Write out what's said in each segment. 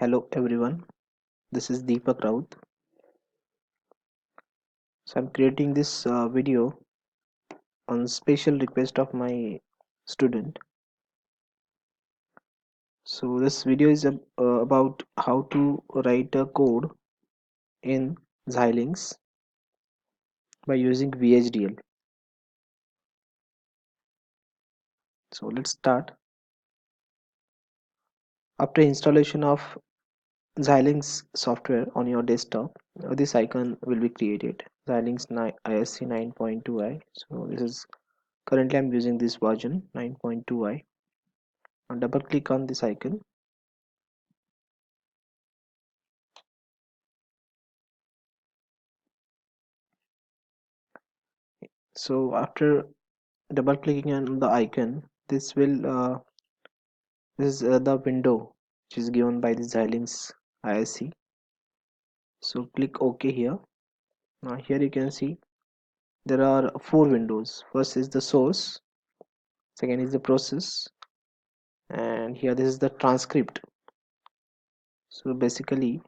Hello everyone, this is Dipak Raut. So I'm creating this video on special request of my student. So this video is about how to write a code in Xinlinx by using VHDL. So let's start. After installation of Xinlinx software on your desktop, this icon will be created. Xinlinx ISC 9.2i. So this is currently I'm using this version 9.2i. Now double click on this icon. So after double clicking on the icon, this is the window which is given by the Xilings ISC. So click OK here. Now here you can see there are four windows. First is the source, second is the process, and here this is the transcript. So basically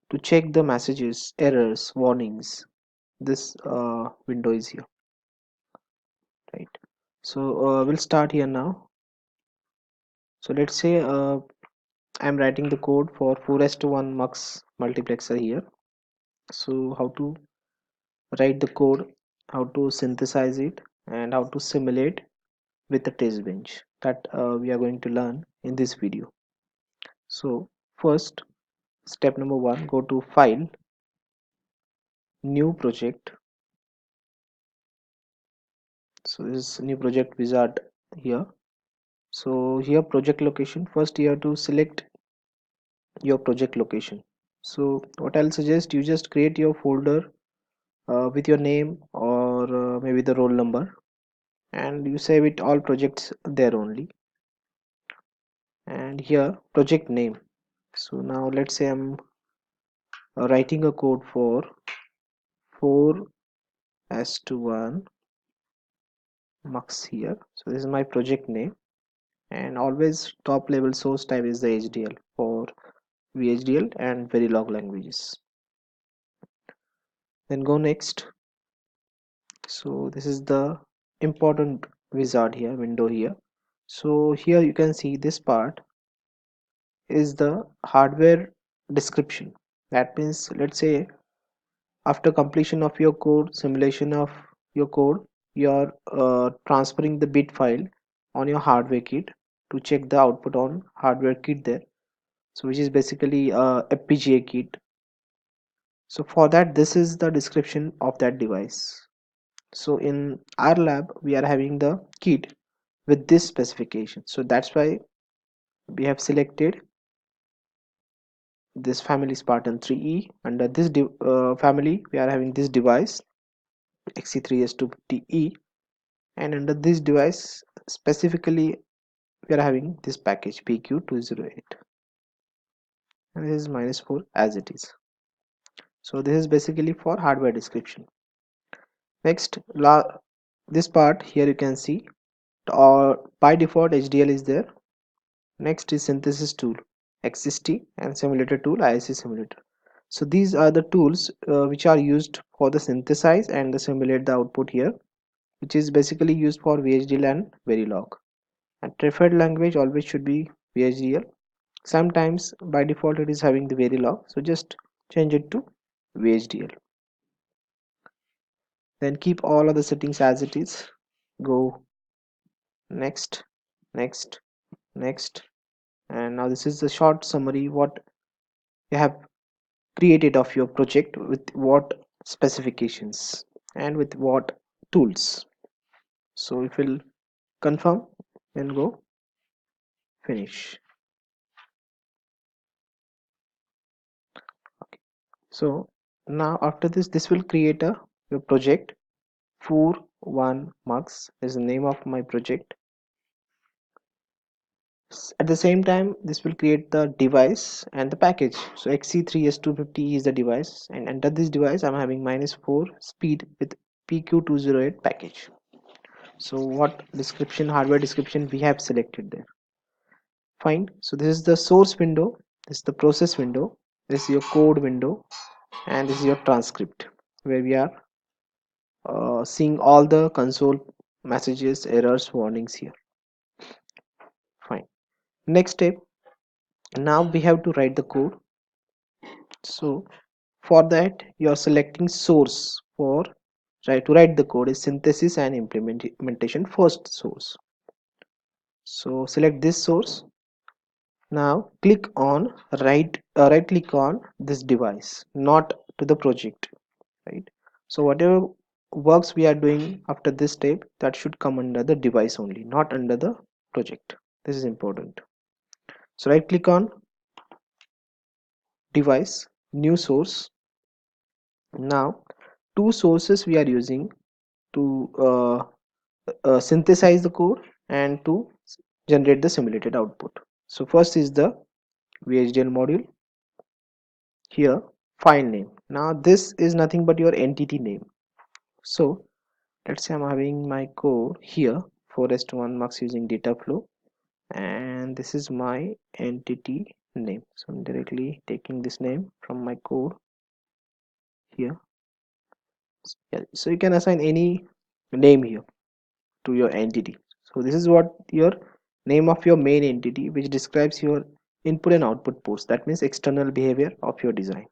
to check the messages, errors, warnings, this window is here, right? So we'll start here now. So let's say I'm writing the code for 4:1 mux multiplexer here. So how to write the code, how to synthesize it, and how to simulate with the test bench, that we are going to learn in this video. So first, step number one, go to file, new project. So this is new project wizard here. So here project location, first you have to select your project location. So what I'll suggest, you just create your folder with your name or maybe the roll number, and you save it all projects there only. And here project name. So now let's say I'm writing a code for 4:1 mux here. So this is my project name, and always top level source type is the HDL for VHDL and Verilog languages. Then go next. So this is the important wizard here, window here. So here you can see this part is the hardware description. That means, let's say after completion of your code, simulation of your code, you are transferring the bit file on your hardware kit to check the output on hardware kit there, so which is basically FPGA kit. So for that, this is the description of that device. So in our lab we are having the kit with this specification, so that's why we have selected this family Spartan 3E. Under this family we are having this device XC3S250E, and under this device specifically we are having this package PQ208, and this is -4 as it is. So this is basically for hardware description. Next, this part here you can see, or by default HDL is there. Next is synthesis tool, XST, and simulator tool, ISC simulator. So these are the tools which are used for the synthesize and the simulate the output here, which is basically used for VHDL and Verilog. And preferred language always should be VHDL. Sometimes by default it is having the Verilog, so just change it to VHDL. Then keep all of the settings as it is. Go next, next, next. And now this is the short summary what you have created of your project, with what specifications and with what tools. So if we'll confirm, then go finish. Okay. So now after this will create a your project. 4:1 mux is the name of my project. At the same time, this will create the device and the package. So XC3S250 is the device, and under this device I'm having -4 speed with PQ208 package. So what description, hardware description we have selected there. Fine. So this is the source window, this is the process window, this is your code window, and this is your transcript where we are seeing all the console messages, errors, warnings here. Fine. Next step, now we have to write the code. So for that you are selecting source for to write the code is synthesis and implementation first source. So select this source. Now click on right click on this device, not to the project, right? So whatever works we are doing after this step, that should come under the device only, not under the project. This is important. So right click on device, new source. Now two sources we are using to synthesize the code and to generate the simulated output. So first is the VHDL module, here file name. Now this is nothing but your entity name. So let's say I'm having my code here, forest1 mux using data flow, and this is my entity name. So I'm directly taking this name from my code here. Yeah, so you can assign any name here to your entity. So this is what your name of your main entity, which describes your input and output ports, that means external behavior of your design.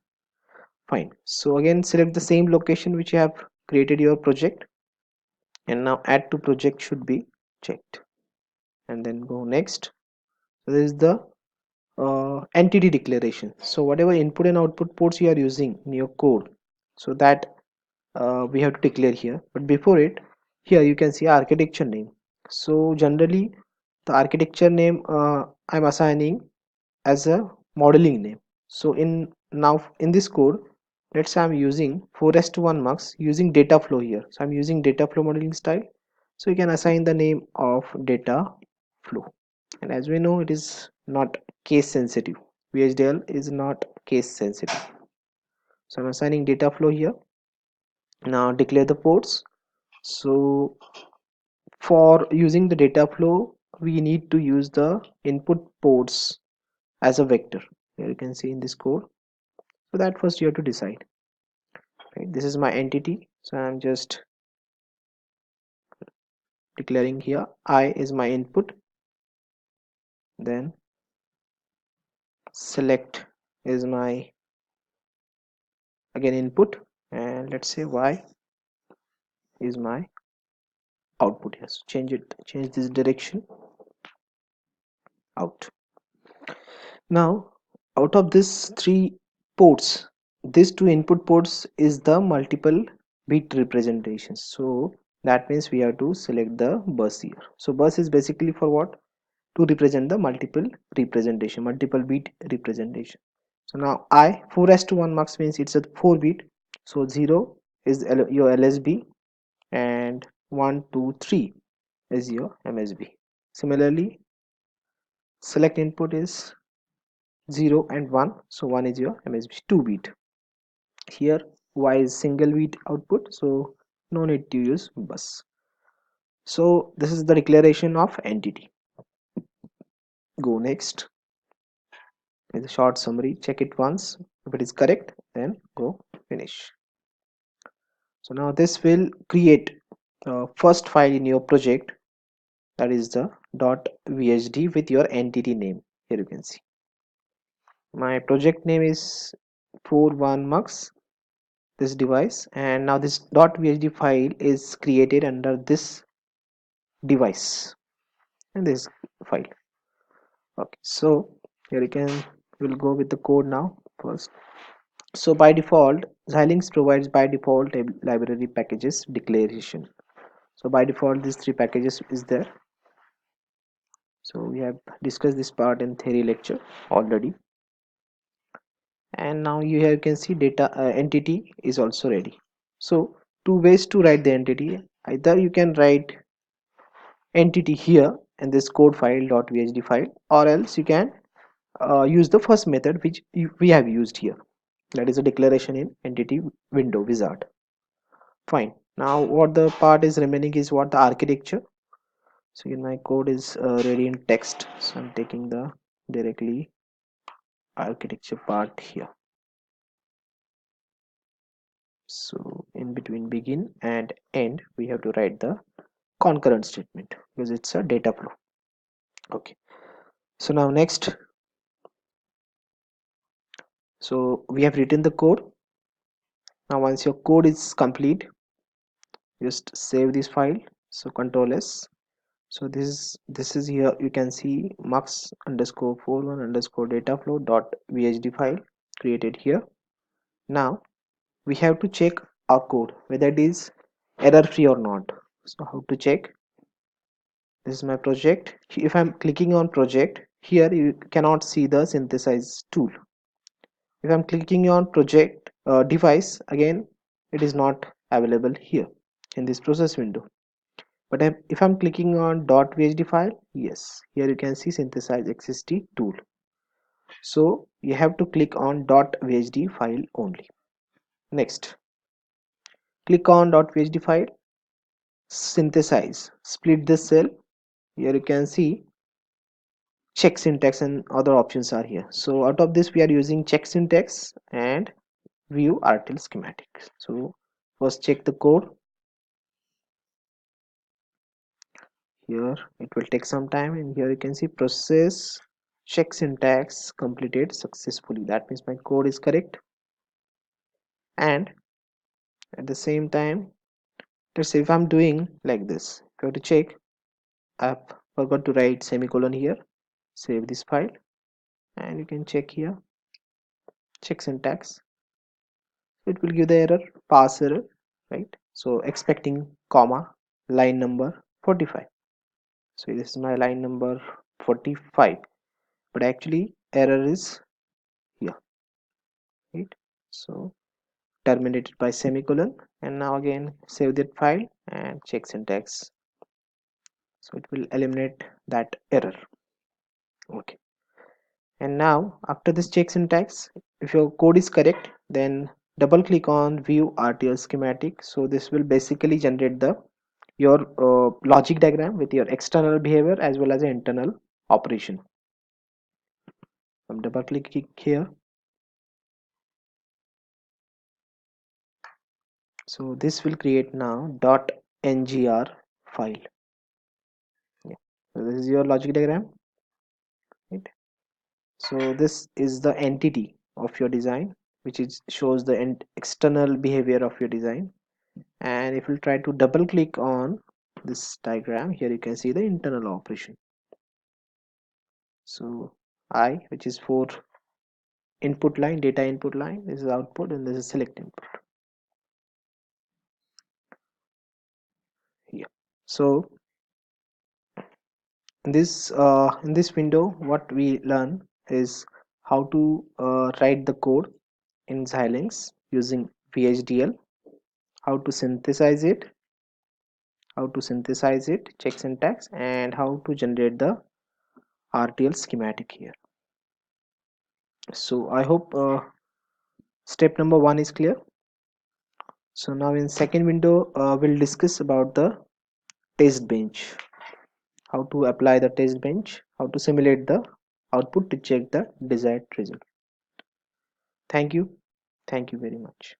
Fine. So again select the same location which you have created your project, and now add to project should be checked, and then go next. So this is the entity declaration. So whatever input and output ports you are using in your code, so that we have to declare here. But before it, here you can see architecture name. So generally the architecture name I'm assigning as a modeling name. So now in this code, let's say I'm using forest1 mux using data flow here. So I'm using data flow modeling style. So you can assign the name of data flow, and as we know, it is not case sensitive. VHDL is not case sensitive. So I'm assigning data flow here. Now declare the ports. So for using the data flow, we need to use the input ports as a vector. Here you can see in this code. So that first you have to decide, right? This is my entity, so I'm just declaring here I is my input, then select is my again input, and let's say y is my output. Yes, change this direction out. Now out of this three ports, these two input ports is the multiple bit representation. So that means we have to select the bus here. So bus is basically for what? To represent the multiple bit representation. So now I 4:1 mux means it's a 4 bit. So 0 is your LSB, and 1 2 3 is your MSB. Similarly, select input is 0 and 1, so 1 is your MSB 2 bit. Here Y is single bit output, so no need to use bus. So this is the declaration of entity. Go next with a short summary. Check it once. If it is correct, then go finish. So now this will create first file in your project, that is the .vhd with your entity name. Here you can see my project name is 41 mux this device, and now this .vhd file is created under this device and this file. Okay, so here you can we'll go with the code now first. So by default, Xinlinx provides by default a library packages declaration. So by default, these three packages is there. So we have discussed this part in theory lecture already. And now you can see data entity is also ready. So two ways to write the entity. Either you can write entity here in this code file .vhd file, or else you can use the first method which we have used here, that is a declaration in entity window wizard. Fine. Now what the part is remaining is what the architecture. So in my code is ready in text, so I'm taking the directly architecture part here. So in between begin and end we have to write the concurrent statement because it's a data flow. Okay, so now next, so we have written the code. Now once your code is complete, just save this file. So control S. So this is here you can see mux underscore 41 underscore data flow dot vhd file created here. Now we have to check our code whether it is error free or not. So how to check? This is my project. If I'm clicking on project, here you cannot see the synthesize tool. If I'm clicking on project device, again it is not available here in this process window. But if I'm clicking on .vhd file, yes, here you can see synthesize XST tool. So you have to click on .vhd file only. Next, click on .vhd file, synthesize, split the cell. Here you can see check syntax and other options are here. So out of this we are using check syntax and view RTL schematic. So first check the code. Here it will take some time, and here you can see process check syntax completed successfully. That means my code is correct. And at the same time, let's say if I'm doing like this, go to check, I've forgot to write semicolon here. Save this file and you can check here, check syntax. It will give the error, pass error, right? So expecting comma line number 45. So this is my line number 45, but actually error is here, right? So terminated by semicolon, and now again save that file and check syntax. So it will eliminate that error. Okay, and now after this check syntax, if your code is correct, then double click on view RTL schematic. So this will basically generate the your logic diagram with your external behavior as well as an internal operation. I'm double clicking here. So this will create now .ngr file. Yeah. So this is your logic diagram, right? So this is the entity of your design, which is shows the external behavior of your design. And if you try to double click on this diagram, here you can see the internal operation. So I, which is for input line, data input line, this is output, and this is select input here. So in this window, what we learn is how to write the code in Xinlinx using VHDL, how to synthesize it, check syntax, and how to generate the RTL schematic here. So I hope step number 1 is clear. So now in second window, we'll discuss about the test bench, how to apply the test bench, how to simulate the output to check the desired result. Thank you very much.